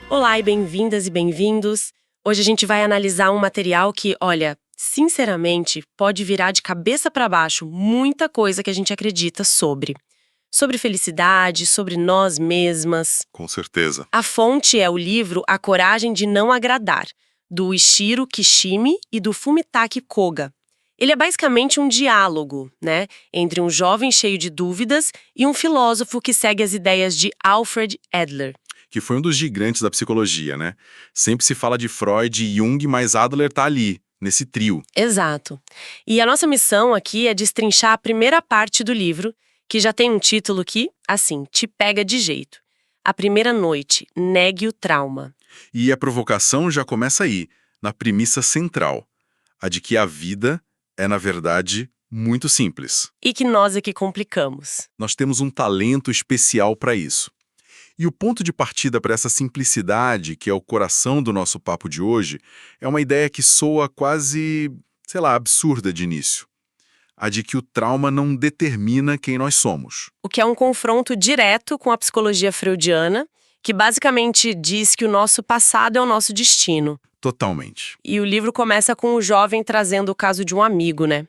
Olá e bem-vindas e bem-vindos. Hoje a gente vai analisar um material que, olha, sinceramente, pode virar de cabeça para baixo muita coisa que a gente acredita sobre. Sobre felicidade, sobre nós mesmas. Com certeza. A fonte é o livro A Coragem de Não Agradar, do Ishiro Kishimi e do Fumitake Koga. Ele é basicamente um diálogo, né, entre um jovem cheio de dúvidas e um filósofo que segue as ideias de Alfred Adler. Que foi um dos gigantes da psicologia, né? Sempre se fala de Freud e Jung, mas Adler tá ali, nesse trio. Exato. E a nossa missão aqui é destrinchar a primeira parte do livro, que já tem um título que, assim, te pega de jeito. A Primeira Noite, Negue o Trauma. E a provocação já começa aí, na premissa central, a de que a vida é, na verdade, muito simples. E que nós é que complicamos. Nós temos um talento especial para isso. E o ponto de partida para essa simplicidade, que é o coração do nosso papo de hoje, é uma ideia que soa quase, sei lá, absurda de início. A de que o trauma não determina quem nós somos. O que é um confronto direto com a psicologia freudiana, que basicamente diz que o nosso passado é o nosso destino. Totalmente. E o livro começa com o jovem trazendo o caso de um amigo, né?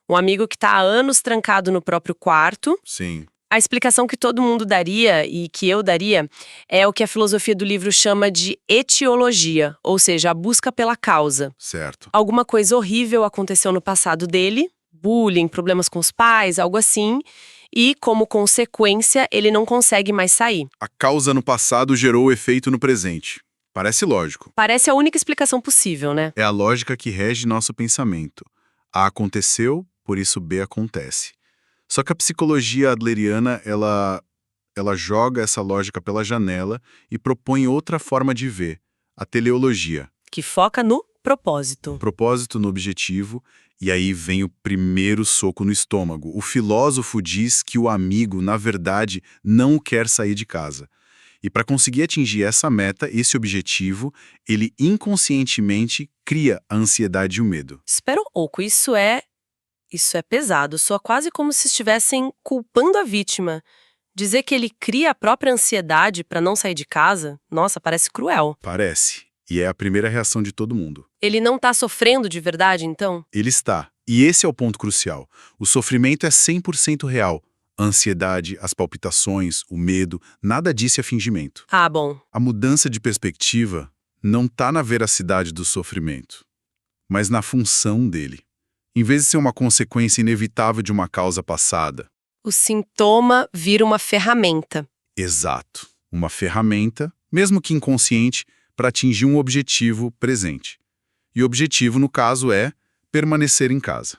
Um amigo que está há anos trancado no próprio quarto. Sim. A explicação que todo mundo daria e que eu daria é o que a filosofia do livro chama de etiologia, ou seja, a busca pela causa. Certo. Alguma coisa horrível aconteceu no passado dele, bullying, problemas com os pais, algo assim, e como consequência ele não consegue mais sair. A causa no passado gerou o efeito no presente. Parece lógico. Parece a única explicação possível, né? É a lógica que rege nosso pensamento. A aconteceu, por isso B acontece. Só que a psicologia adleriana, ela joga essa lógica pela janela e propõe outra forma de ver, a teleologia. Que foca no propósito. Propósito no objetivo, e aí vem o primeiro soco no estômago. O filósofo diz que o amigo, na verdade, não quer sair de casa. E para conseguir atingir essa meta, esse objetivo, ele inconscientemente cria a ansiedade e o medo. Espera um pouco, isso é pesado, soa quase como se estivessem culpando a vítima. Dizer que ele cria a própria ansiedade para não sair de casa, nossa, parece cruel. Parece. E é a primeira reação de todo mundo. Ele não tá sofrendo de verdade, então? Ele está. E esse é o ponto crucial. O sofrimento é 100% real. A ansiedade, as palpitações, o medo, nada disso é fingimento. Ah, bom. A mudança de perspectiva não está na veracidade do sofrimento, mas na função dele. Em vez de ser uma consequência inevitável de uma causa passada. O sintoma vira uma ferramenta. Exato. Uma ferramenta, mesmo que inconsciente, para atingir um objetivo presente. E o objetivo, no caso, é permanecer em casa.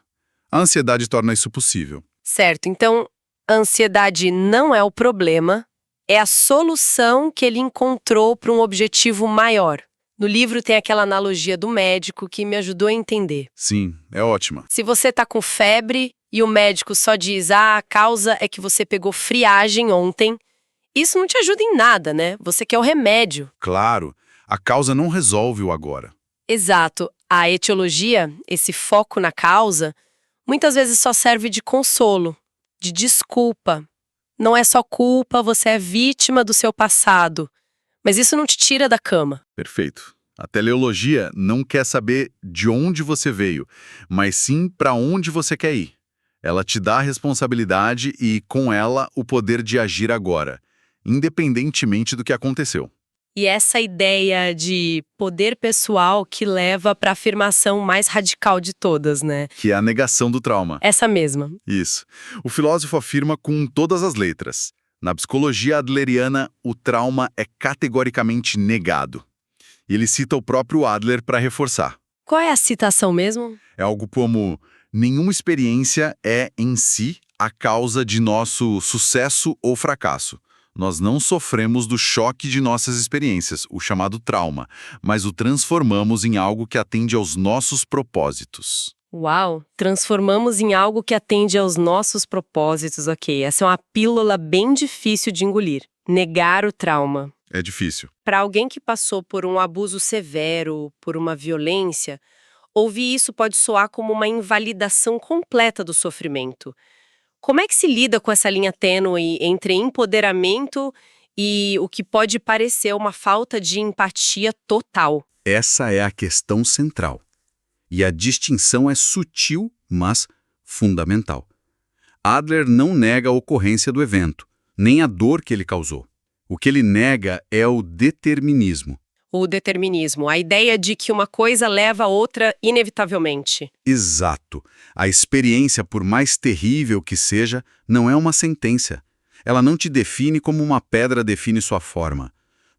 A ansiedade torna isso possível. Certo, então a ansiedade não é o problema, é a solução que ele encontrou para um objetivo maior. No livro tem aquela analogia do médico que me ajudou a entender. Sim, é ótima. Se você tá com febre e o médico só diz, a causa é que você pegou friagem ontem, isso não te ajuda em nada, né? Você quer o remédio. Claro, a causa não resolve o agora. Exato. A etiologia, esse foco na causa, muitas vezes só serve de consolo, de desculpa. Não é só culpa, você é vítima do seu passado. Mas isso não te tira da cama. Perfeito. A teleologia não quer saber de onde você veio, mas sim para onde você quer ir. Ela te dá a responsabilidade e, com ela, o poder de agir agora, independentemente do que aconteceu. E essa ideia de poder pessoal que leva para a afirmação mais radical de todas, né? Que é a negação do trauma. Essa mesma. Isso. O filósofo afirma com todas as letras. Na psicologia adleriana, o trauma é categoricamente negado. E ele cita o próprio Adler para reforçar. Qual é a citação mesmo? É algo como: nenhuma experiência é, em si, a causa de nosso sucesso ou fracasso. Nós não sofremos do choque de nossas experiências, o chamado trauma, mas o transformamos em algo que atende aos nossos propósitos. Uau! Transformamos em algo que atende aos nossos propósitos, ok. Essa é uma pílula bem difícil de engolir. Negar o trauma. É difícil. Para alguém que passou por um abuso severo, por uma violência, ouvir isso pode soar como uma invalidação completa do sofrimento. Como é que se lida com essa linha tênue entre empoderamento e o que pode parecer uma falta de empatia total. Essa é a questão central. E a distinção é sutil, mas fundamental. Adler não nega a ocorrência do evento, nem a dor que ele causou. O que ele nega é o determinismo. O determinismo, a ideia de que uma coisa leva a outra inevitavelmente. Exato. A experiência, por mais terrível que seja, não é uma sentença. Ela não te define como uma pedra define sua forma.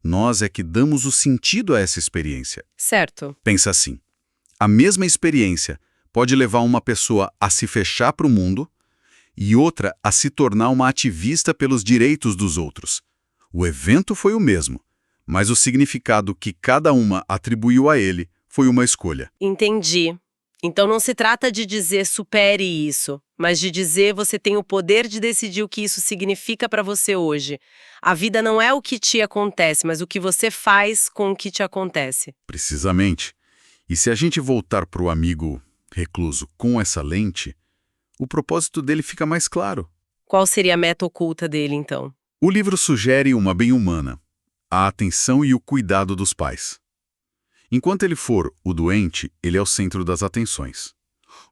Nós é que damos o sentido a essa experiência. Certo. Pensa assim. A mesma experiência pode levar uma pessoa a se fechar para o mundo e outra a se tornar uma ativista pelos direitos dos outros. O evento foi o mesmo, mas o significado que cada uma atribuiu a ele foi uma escolha. Entendi. Então não se trata de dizer supere isso, mas de dizer você tem o poder de decidir o que isso significa para você hoje. A vida não é o que te acontece, mas o que você faz com o que te acontece. Precisamente. E se a gente voltar para o amigo recluso com essa lente, o propósito dele fica mais claro. Qual seria a meta oculta dele, então? O livro sugere uma bem humana, a atenção e o cuidado dos pais. Enquanto ele for o doente, ele é o centro das atenções.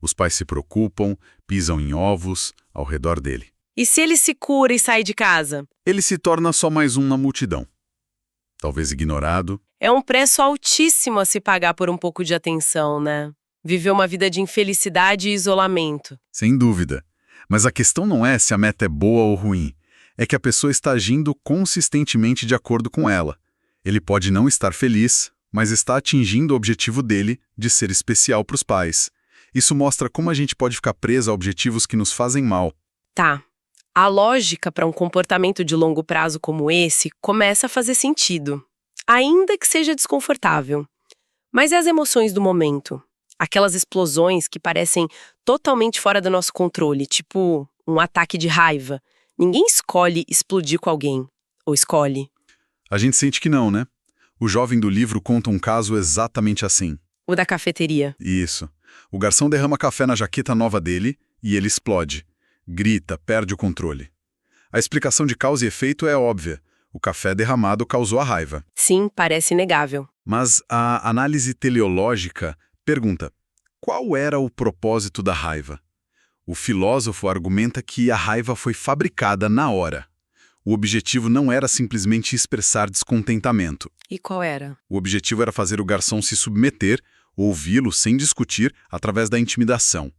Os pais se preocupam, pisam em ovos ao redor dele. E se ele se cura e sai de casa? Ele se torna só mais um na multidão. Talvez ignorado. É um preço altíssimo a se pagar por um pouco de atenção, né? Viver uma vida de infelicidade e isolamento. Sem dúvida. Mas a questão não é se a meta é boa ou ruim. É que a pessoa está agindo consistentemente de acordo com ela. Ele pode não estar feliz, mas está atingindo o objetivo dele de ser especial para os pais. Isso mostra como a gente pode ficar preso a objetivos que nos fazem mal. Tá. A lógica para um comportamento de longo prazo como esse começa a fazer sentido, ainda que seja desconfortável. Mas e as emoções do momento? Aquelas explosões que parecem totalmente fora do nosso controle, tipo um ataque de raiva. Ninguém escolhe explodir com alguém. Ou escolhe? A gente sente que não, né? O jovem do livro conta um caso exatamente assim. O da cafeteria. Isso. O garçom derrama café na jaqueta nova dele e ele explode. Grita, perde o controle. A explicação de causa e efeito é óbvia. O café derramado causou a raiva. Sim, parece inegável. Mas a análise teleológica pergunta: qual era o propósito da raiva? O filósofo argumenta que a raiva foi fabricada na hora. O objetivo não era simplesmente expressar descontentamento. E qual era? O objetivo era fazer o garçom se submeter, ouvi-lo sem discutir, através da intimidação.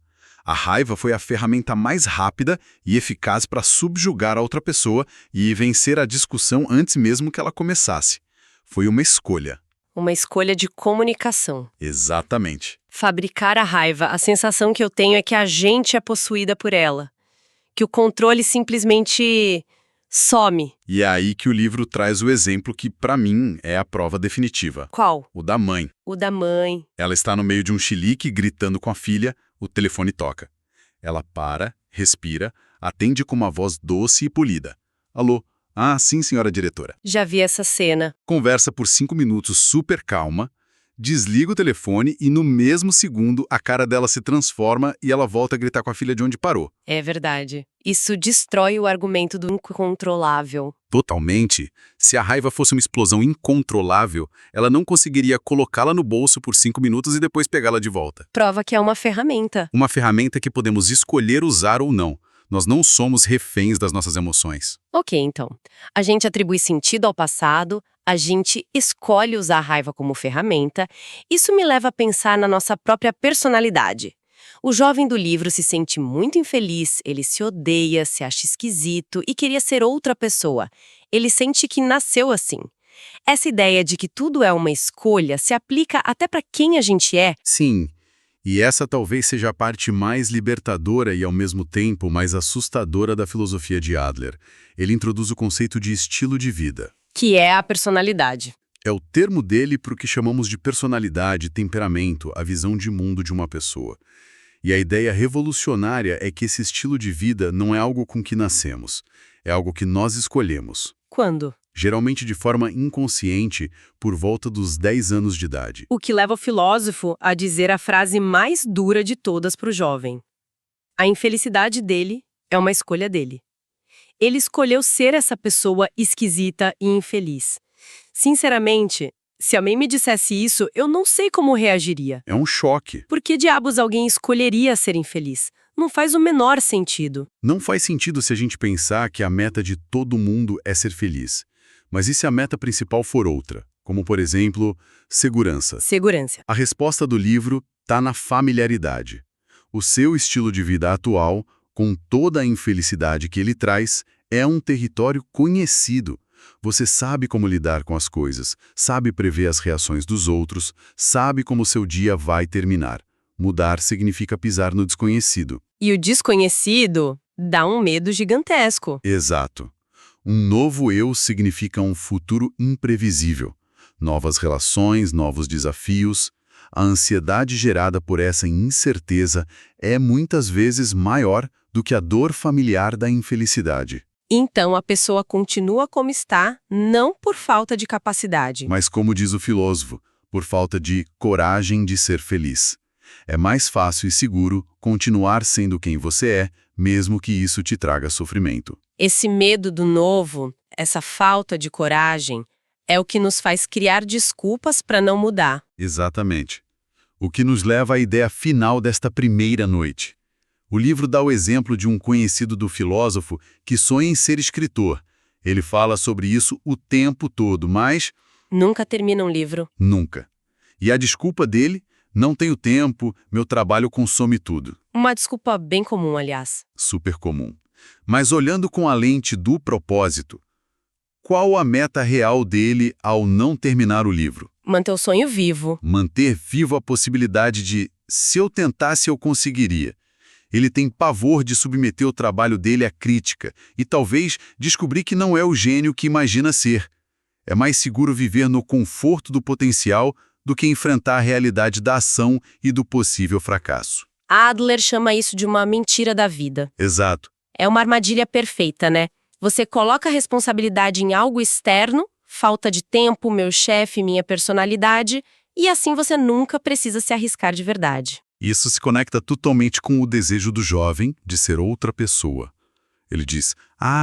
A raiva foi a ferramenta mais rápida e eficaz para subjugar a outra pessoa e vencer a discussão antes mesmo que ela começasse. Foi uma escolha. Uma escolha de comunicação. Exatamente. Fabricar a raiva, a sensação que eu tenho é que a gente é possuída por ela. Que o controle simplesmente some. E é aí que o livro traz o exemplo que, para mim, é a prova definitiva. Qual? O da mãe. O da mãe. Ela está no meio de um chilique, gritando com a filha, o telefone toca. Ela para, respira, atende com uma voz doce e polida. Alô? Ah, sim, senhora diretora. Já vi essa cena. Conversa por 5 minutos super calma, desliga o telefone e no mesmo segundo a cara dela se transforma e ela volta a gritar com a filha de onde parou. É verdade. Isso destrói o argumento do incontrolável. Totalmente. Se a raiva fosse uma explosão incontrolável, ela não conseguiria colocá-la no bolso por 5 minutos e depois pegá-la de volta. Prova que é uma ferramenta. Uma ferramenta que podemos escolher usar ou não. Nós não somos reféns das nossas emoções. Ok, então. A gente atribui sentido ao passado, a gente escolhe usar a raiva como ferramenta. Isso me leva a pensar na nossa própria personalidade. O jovem do livro se sente muito infeliz, ele se odeia, se acha esquisito e queria ser outra pessoa. Ele sente que nasceu assim. Essa ideia de que tudo é uma escolha se aplica até para quem a gente é. Sim. E essa talvez seja a parte mais libertadora e, ao mesmo tempo, mais assustadora da filosofia de Adler. Ele introduz o conceito de estilo de vida. Que é a personalidade. É o termo dele para o que chamamos de personalidade, temperamento, a visão de mundo de uma pessoa. E a ideia revolucionária é que esse estilo de vida não é algo com que nascemos. É algo que nós escolhemos. Quando? Geralmente de forma inconsciente, por volta dos 10 anos de idade. O que leva o filósofo a dizer a frase mais dura de todas para o jovem. A infelicidade dele é uma escolha dele. Ele escolheu ser essa pessoa esquisita e infeliz. Sinceramente, se alguém me dissesse isso, eu não sei como reagiria. É um choque. Por que diabos alguém escolheria ser infeliz? Não faz o menor sentido. Não faz sentido se a gente pensar que a meta de todo mundo é ser feliz. Mas e se a meta principal for outra? Como, por exemplo, segurança. Segurança. A resposta do livro está na familiaridade. O seu estilo de vida atual, com toda a infelicidade que ele traz, é um território conhecido. Você sabe como lidar com as coisas, sabe prever as reações dos outros, sabe como seu dia vai terminar. Mudar significa pisar no desconhecido. E o desconhecido dá um medo gigantesco. Exato. Um novo eu significa um futuro imprevisível. Novas relações, novos desafios. A ansiedade gerada por essa incerteza é muitas vezes maior do que a dor familiar da infelicidade. Então a pessoa continua como está, não por falta de capacidade. Mas como diz o filósofo, por falta de coragem de ser feliz. É mais fácil e seguro continuar sendo quem você é, mesmo que isso te traga sofrimento. Esse medo do novo, essa falta de coragem, é o que nos faz criar desculpas para não mudar. Exatamente. O que nos leva à ideia final desta primeira noite. O livro dá o exemplo de um conhecido do filósofo que sonha em ser escritor. Ele fala sobre isso o tempo todo, mas Nunca termina um livro. nunca. E a desculpa dele? Não tenho tempo, meu trabalho consome tudo. Uma desculpa bem comum, aliás. Super comum. Mas olhando com a lente do propósito, qual a meta real dele ao não terminar o livro? Manter o sonho vivo. Manter vivo a possibilidade de, se eu tentasse, eu conseguiria. Ele tem pavor de submeter o trabalho dele à crítica e talvez descobrir que não é o gênio que imagina ser. É mais seguro viver no conforto do potencial do que enfrentar a realidade da ação e do possível fracasso. Adler chama isso de uma mentira da vida. Exato. É uma armadilha perfeita, né? Você coloca a responsabilidade em algo externo, falta de tempo, meu chefe, minha personalidade, e assim você nunca precisa se arriscar de verdade. Isso se conecta totalmente com o desejo do jovem de ser outra pessoa. Ele diz,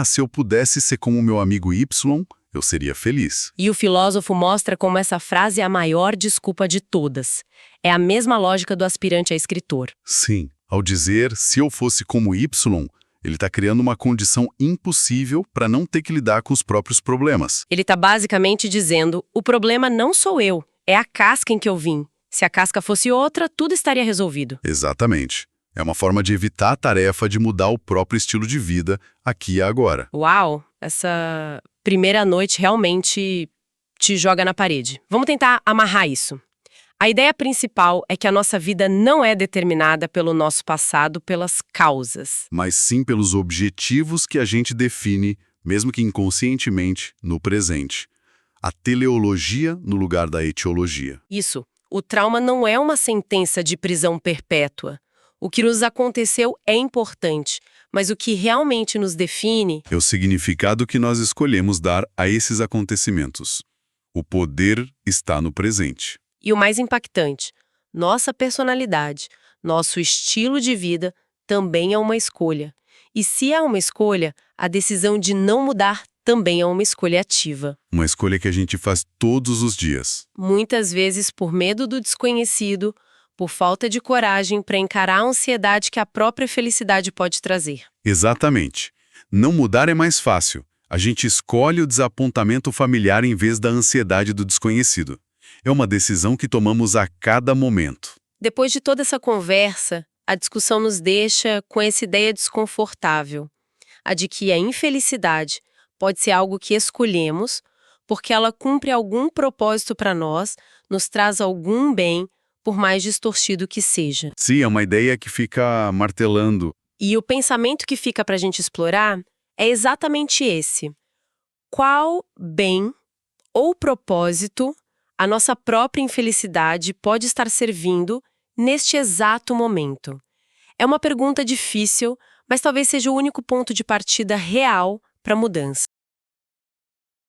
se eu pudesse ser como meu amigo Y, eu seria feliz. E o filósofo mostra como essa frase é a maior desculpa de todas. É a mesma lógica do aspirante a escritor. Sim, ao dizer, se eu fosse como Y, ele está criando uma condição impossível para não ter que lidar com os próprios problemas. Ele está basicamente dizendo, o problema não sou eu, é a casca em que eu vim. Se a casca fosse outra, tudo estaria resolvido. Exatamente. É uma forma de evitar a tarefa de mudar o próprio estilo de vida aqui e agora. Uau, essa primeira noite realmente te joga na parede. Vamos tentar amarrar isso. A ideia principal é que a nossa vida não é determinada pelo nosso passado, pelas causas. Mas sim pelos objetivos que a gente define, mesmo que inconscientemente, no presente. A teleologia no lugar da etiologia. Isso. O trauma não é uma sentença de prisão perpétua. O que nos aconteceu é importante, mas o que realmente nos define É o significado que nós escolhemos dar a esses acontecimentos. O poder está no presente. e o mais impactante, nossa personalidade, nosso estilo de vida também é uma escolha. E se é uma escolha, a decisão de não mudar também é uma escolha ativa. Uma escolha que a gente faz todos os dias. Muitas vezes por medo do desconhecido, por falta de coragem para encarar a ansiedade que a própria felicidade pode trazer. Exatamente. Não mudar é mais fácil. A gente escolhe o desapontamento familiar em vez da ansiedade do desconhecido. É uma decisão que tomamos a cada momento. Depois de toda essa conversa, a discussão nos deixa com essa ideia desconfortável, a de que a infelicidade pode ser algo que escolhemos, porque ela cumpre algum propósito para nós, nos traz algum bem, por mais distorcido que seja. Sim, é uma ideia que fica martelando. E o pensamento que fica para a gente explorar é exatamente esse. Qual bem ou propósito a nossa própria infelicidade pode estar servindo neste exato momento? É uma pergunta difícil, mas talvez seja o único ponto de partida real para a mudança.